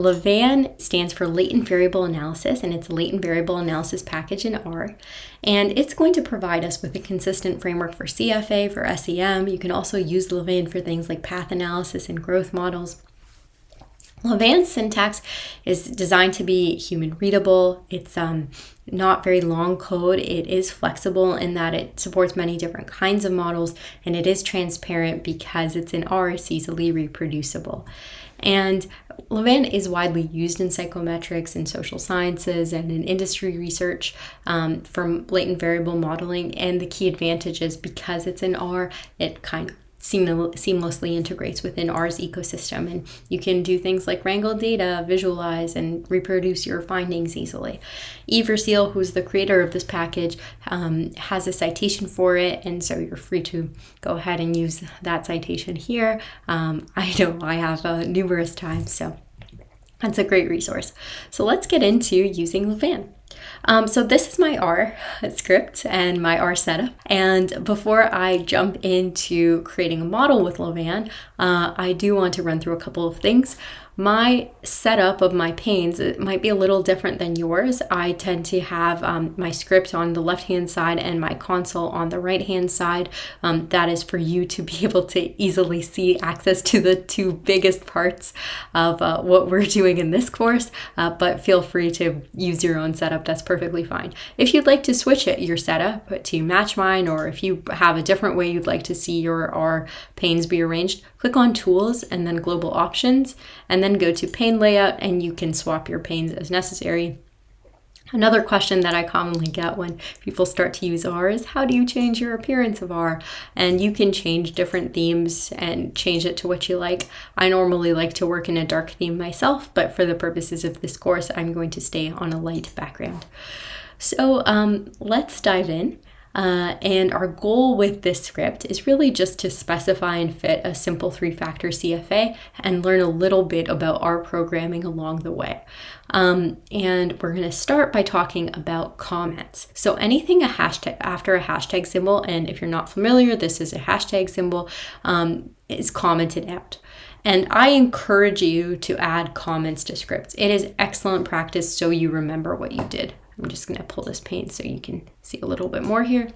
LAVAN stands for Latent Variable Analysis, and it's a latent variable analysis package in R. And it's going to provide us with a consistent framework for CFA, for SEM. You can also use LAVAN for things like path analysis and growth models. LAVAN's syntax is designed to be human readable. It's not very long code. It is flexible in that it supports many different kinds of models, and it is transparent because it's in R, it's easily reproducible. And LAVAN is widely used in psychometrics, in social sciences, and in industry research from latent variable modeling. And the key advantage is because it's in R, it kind of seamlessly integrates within R's ecosystem, and you can do things like wrangle data, visualize, and reproduce your findings easily. Yves Roussel, who's the creator of this package, has a citation for it, and so you're free to go ahead and use that citation here. I know I have numerous times, so that's a great resource. So let's get into using LAVAN. So this is my R script and my R setup. And before I jump into creating a model with LAVAN, I do want to run through a couple of things. My setup of my panes, it might be a little different than yours. I tend to have my script on the left-hand side and my console on the right-hand side. That is for you to be able to easily see access to the two biggest parts of what we're doing in this course, but feel free to use your own setup. That's perfectly fine. If you'd like to switch your setup to match mine, or if you have a different way you'd like to see your R panes be arranged, click on Tools and then Global Options, and then go to Pane Layout, and you can swap your panes as necessary. Another question that I commonly get when people start to use R is, how do you change your appearance of R? And you can change different themes and change it to what you like. I normally like to work in a dark theme myself, but for the purposes of this course, I'm going to stay on a light background. So let's dive in. And our goal with this script is really just to specify and fit a simple 3-factor CFA and learn a little bit about R programming along the way. And we're going to start by talking about comments. So anything after a hashtag symbol, and if you're not familiar, this is a hashtag symbol, is commented out. And I encourage you to add comments to scripts. It is excellent practice so you remember what you did. I'm just going to pull this pane so you can see a little bit more here.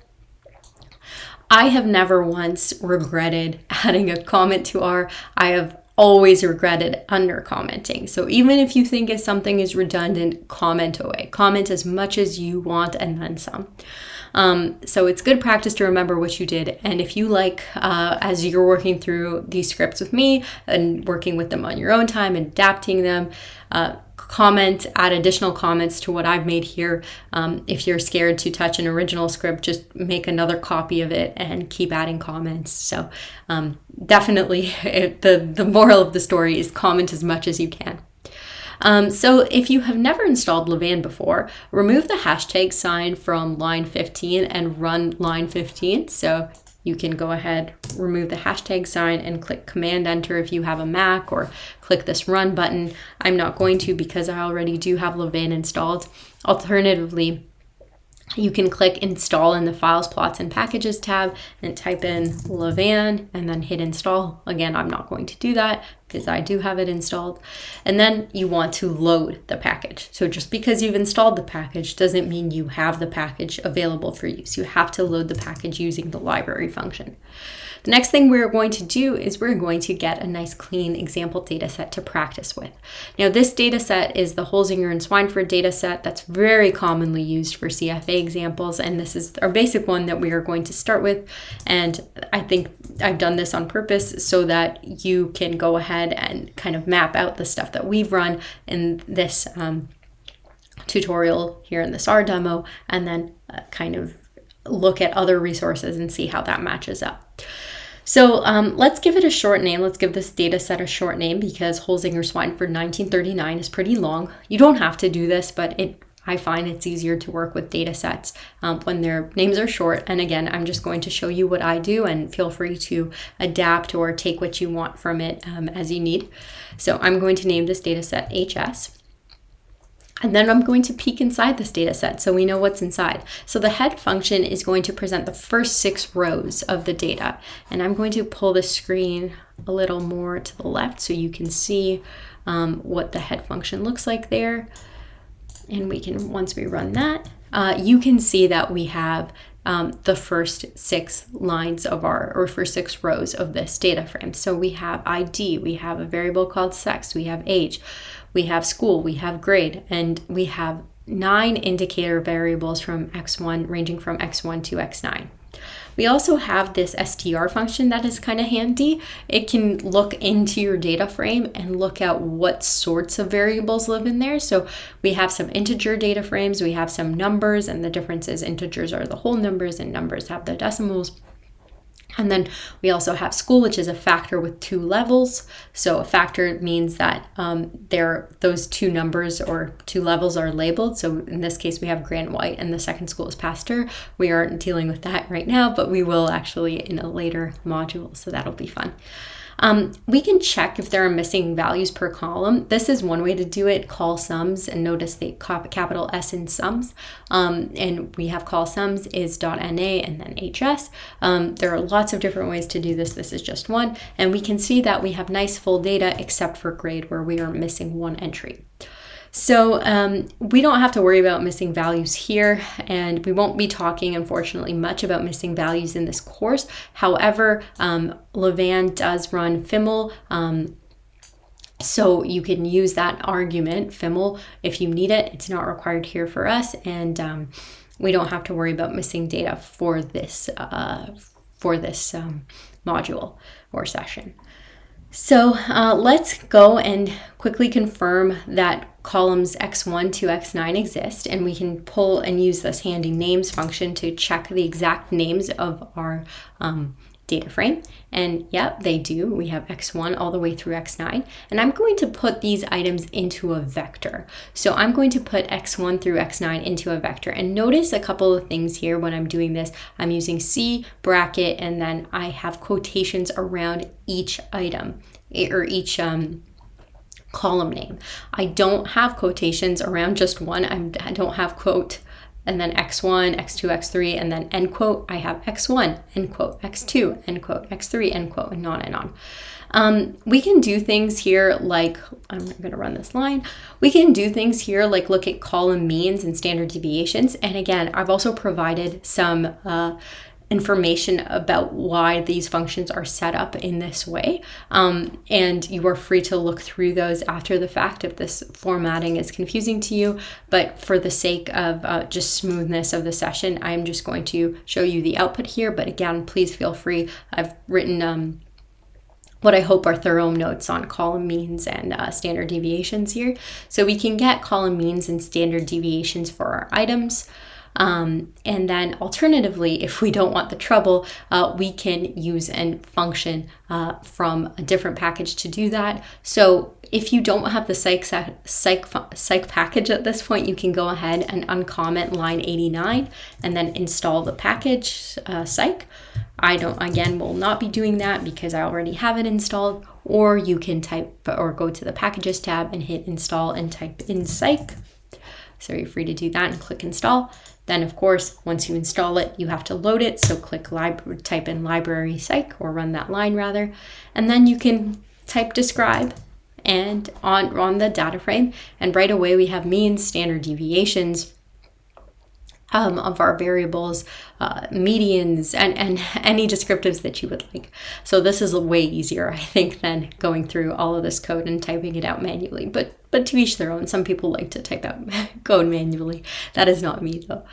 I have never once regretted adding a comment to R. I have always regretted under commenting. So even if you think something is redundant, comment away. Comment as much as you want and then some. So it's good practice to remember what you did. And if you like, as you're working through these scripts with me and working with them on your own time and adapting them, add additional comments to what I've made here. If you're scared to touch an original script, just make another copy of it and keep adding comments. So definitely the moral of the story is comment as much as you can. So if you have never installed LAVAN before, remove the hashtag sign from line 15 and run line 15. So you can go ahead, remove the hashtag sign and click Command Enter if you have a Mac, or click this Run button. I'm not going to because I already do have LAVAN installed. Alternatively, you can click Install in the Files, Plots, and Packages tab and type in LAVAN and then hit Install. Again, I'm not going to do that because I do have it installed. And then you want to load the package. So just because you've installed the package doesn't mean you have the package available for use. You have to load the package using the library function. The next thing we're going to do is we're going to get a nice clean example data set to practice with. Now this data set is the Holzinger and Swineford data set that's very commonly used for CFA examples, and this is our basic one that we are going to start with. And I think I've done this on purpose so that you can go ahead and kind of map out the stuff that we've run in this tutorial here in this R demo, and then kind of look at other resources and see how that matches up. So let's give it a short name. Let's give this data set a short name because Holzinger-Swineford 1939 is pretty long. You don't have to do this, but I find it's easier to work with data sets when their names are short. And again, I'm just going to show you what I do, and feel free to adapt or take what you want from it as you need. So I'm going to name this data set HS. And then I'm going to peek inside this data set so we know what's inside. So the head function is going to present the first 6 rows of the data. And I'm going to pull the screen a little more to the left so you can see what the head function looks like there. And we can, once we run that, you can see that we have the first 6 lines of or first 6 rows of this data frame. So we have ID, we have a variable called sex, we have age, we have school, we have grade, and we have 9 indicator variables from x1 ranging from x1 to x9. We also have this str function that is kind of handy. It can look into your data frame and look at what sorts of variables live in there. So we have some integer data frames, we have some numbers, and the difference is integers are the whole numbers and numbers have the decimals. And then we also have school, which is a factor with 2 levels. So a factor means that those 2 numbers or 2 levels are labeled. So in this case, we have Grant White and the second school is Pasteur. We aren't dealing with that right now, but we will actually in a later module. So that'll be fun. We can check if there are missing values per column. This is one way to do it, call sums, and notice the capital S in sums. And we have call sums is .na and then HS. There are lots of different ways to do this. This is just one. And we can see that we have nice full data except for grade where we are missing 1 entry. So we don't have to worry about missing values here, and we won't be talking, unfortunately, much about missing values in this course. However, lavaan does run FIML, so you can use that argument, FIML, if you need it. It's not required here for us, and we don't have to worry about missing data for this module or session. So let's go and quickly confirm that columns x1 to x9 exist, and we can pull and use this handy names function to check the exact names of our data frame. And yep, they do. We have x1 all the way through x9, and I'm going to put these items into a vector. So I'm going to put x1 through x9 into a vector, and notice a couple of things here when I'm doing this. I'm using C bracket, and then I have quotations around each item or each column name. I don't have quotations around just one. I don't have quote and then x1, x2, x3, and then end quote. I have x1, end quote, x2, end quote, x3, end quote, and on and on. We can do things here like, I'm going to run this line. We can do things here like look at column means and standard deviations. And again, I've also provided some information about why these functions are set up in this way. And you are free to look through those after the fact if this formatting is confusing to you. But for the sake of just smoothness of the session, I'm just going to show you the output here. But again, please feel free. I've written what I hope are thorough notes on column means and standard deviations here. So we can get column means and standard deviations for our items. And then alternatively, if we don't want the trouble, we can use a function from a different package to do that. So if you don't have the psych package at this point, you can go ahead and uncomment line 89 and then install the package psych. I will not be doing that because I already have it installed, or you can type or go to the packages tab and hit install and type in psych. So you're free to do that and click install. Then of course, once you install it, you have to load it. So click type in library psych, or run that line rather. And then you can type describe and on the data frame. And right away we have means, standard deviations of our variables, medians, and any descriptives that you would like. So this is way easier, I think, than going through all of this code and typing it out manually. But to each their own. Some people like to type out code manually. That is not me though.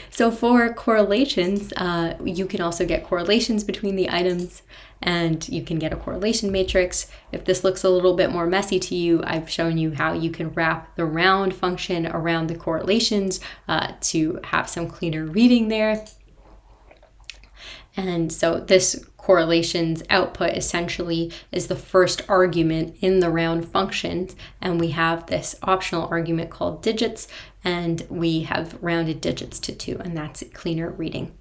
So for correlations, you can also get correlations between the items, and you can get a correlation matrix. If this looks a little bit more messy to you, I've shown you how you can wrap the round function around the correlations to have some cleaner reading there. And so this correlations output essentially is the first argument in the round functions, and we have this optional argument called digits, and we have rounded digits to 2, and that's cleaner reading.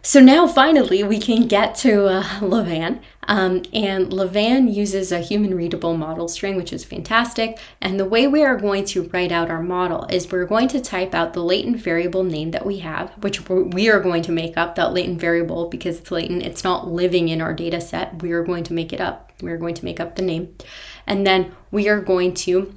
So now finally we can get to lavaan, and lavaan uses a human readable model string, which is fantastic. And the way we are going to write out our model is we're going to type out the latent variable name that we have, which we are going to make up that latent variable because it's latent. It's not living in our data set. We are going to make it up. We're going to make up the name. And then we are going to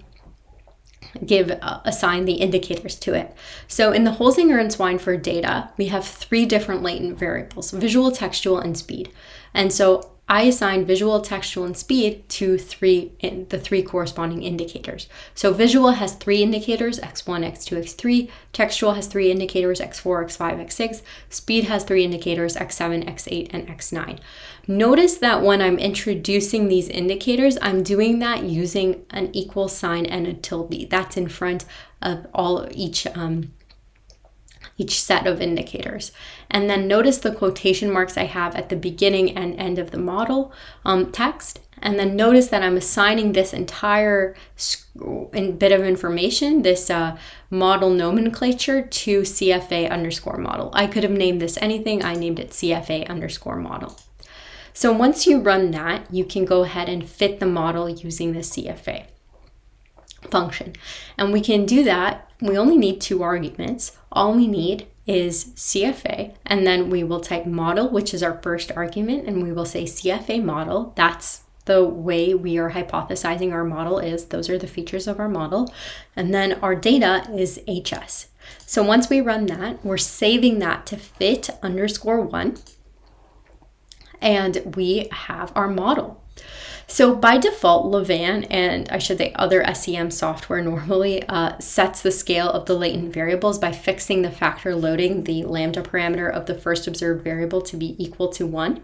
assign the indicators to it. So in the Holzinger and Swineford data, we have 3 different latent variables: visual, textual, and speed. And so I assign visual, textual, and speed to the 3 corresponding indicators. So visual has 3 indicators, x1, x2, x3. Textual has 3 indicators, x4, x5, x6. Speed has 3 indicators, x7, x8, and x9. Notice that when I'm introducing these indicators, I'm doing that using an equal sign and a tilde. That's in front of each set of indicators. And then notice the quotation marks I have at the beginning and end of the model text. And then notice that I'm assigning this entire bit of information, this model nomenclature, to CFA underscore model. I could have named this anything. I named it CFA underscore model. So once you run that, you can go ahead and fit the model using the CFA function. And we can do that. We only need 2 arguments. All we need is CFA, and then we will type model, which is our first argument, and we will say CFA model. That's the way we are hypothesizing our model is. Those are the features of our model. And then our data is HS. So once we run that, we're saving that to fit underscore 1, and we have our model. So by default, lavaan, and I should say other SEM software normally, sets the scale of the latent variables by fixing the factor loading the lambda parameter of the first observed variable to be equal to 1.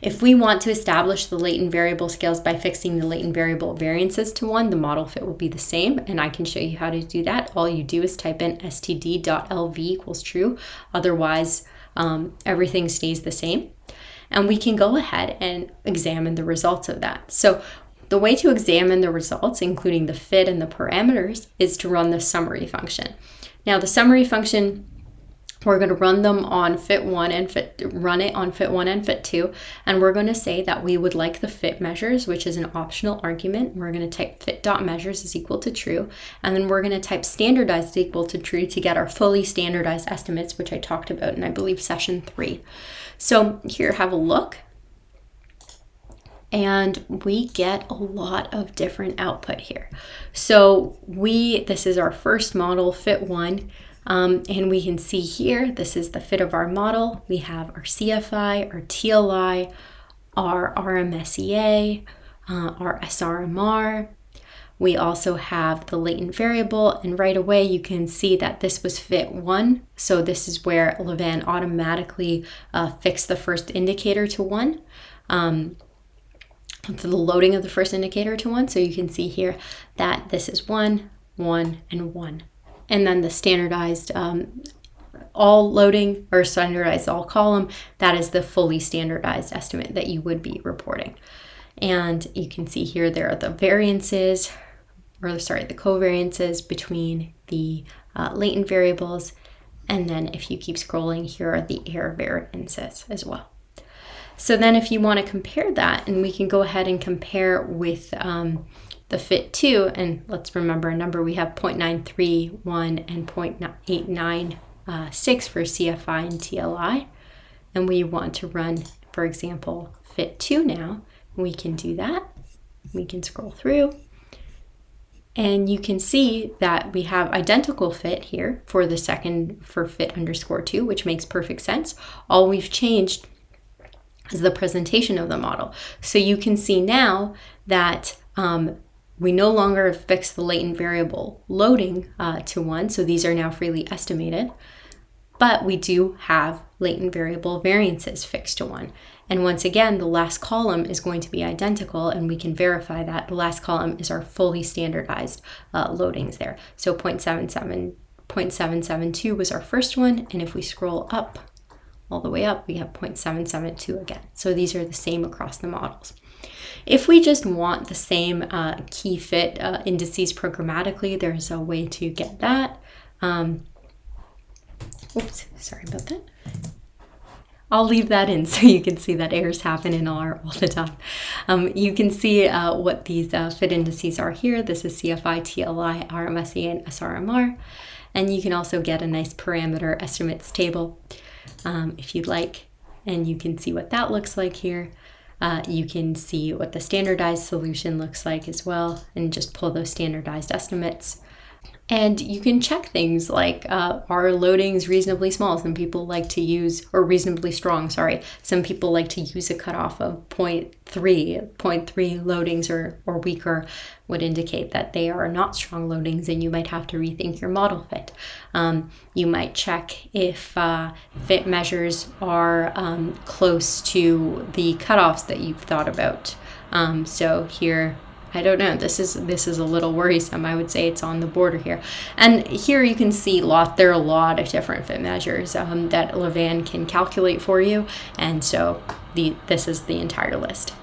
If we want to establish the latent variable scales by fixing the latent variable variances to 1, the model fit will be the same, and I can show you how to do that. All you do is type in std.lv equals true. Otherwise, everything stays the same. And we can go ahead and examine the results of that. So the way to examine the results, including the fit and the parameters, is to run the summary function. Now the summary function, we're going to run them on fit 1 and run it on fit 1 and fit 2, and we're going to say that we would like the fit measures, which is an optional argument. We're going to type fit.measures is equal to true, and then we're going to type standardized equal to true to get our fully standardized estimates, which I talked about in, I believe, session 3. So here, have a look, and we get a lot of different output here. So this is our first model, fit 1, and we can see here, this is the fit of our model. We have our CFI, our TLI, our RMSEA, our SRMR. We also have the latent variable, and right away you can see that this was fit 1. So this is where lavaan automatically fixed the first indicator to 1, for the loading of the first indicator to 1. So you can see here that this is 1, 1, and 1. And then the standardized all loading, or standardized all column, that is the fully standardized estimate that you would be reporting. And you can see here there are the variances, the covariances between the latent variables. And then if you keep scrolling, here are the error variances as well. So then if you want to compare that, and we can go ahead and compare with the fit 2, and let's remember a number, we have 0.931 and 0.896 for CFI and TLI. And we want to run, for example, fit 2 now. We can do that. We can scroll through, and you can see that we have identical fit here for the second, for fit underscore 2, which makes perfect sense. All we've changed is the presentation of the model. So you can see now that we no longer fix the latent variable loading to 1. So these are now freely estimated, but we do have latent variable variances fixed to 1. And once again, the last column is going to be identical, and we can verify that. The last column is our fully standardized loadings there. So 0.772 was our first one, and if we scroll up, all the way up, we have 0.772 again. So these are the same across the models. If we just want the same key fit indices programmatically, there's a way to get that. Oops, sorry about that. I'll leave that in so you can see that errors happen in R all the time. You can see what these fit indices are here. This is CFI, TLI, RMSE, and SRMR. And you can also get a nice parameter estimates table if you'd like. And you can see what that looks like here. You can see what the standardized solution looks like as well, and just pull those standardized estimates. And you can check things like, are loadings reasonably small? Some people like to use, or reasonably strong, sorry. Some people like to use a cutoff of 0.3. 0.3 loadings or weaker would indicate that they are not strong loadings, and you might have to rethink your model fit. You might check if fit measures are close to the cutoffs that you've thought about. So here, I don't know, this is a little worrisome. I would say it's on the border here. And here you can see there are a lot of different fit measures that lavaan can calculate for you. And so this is the entire list.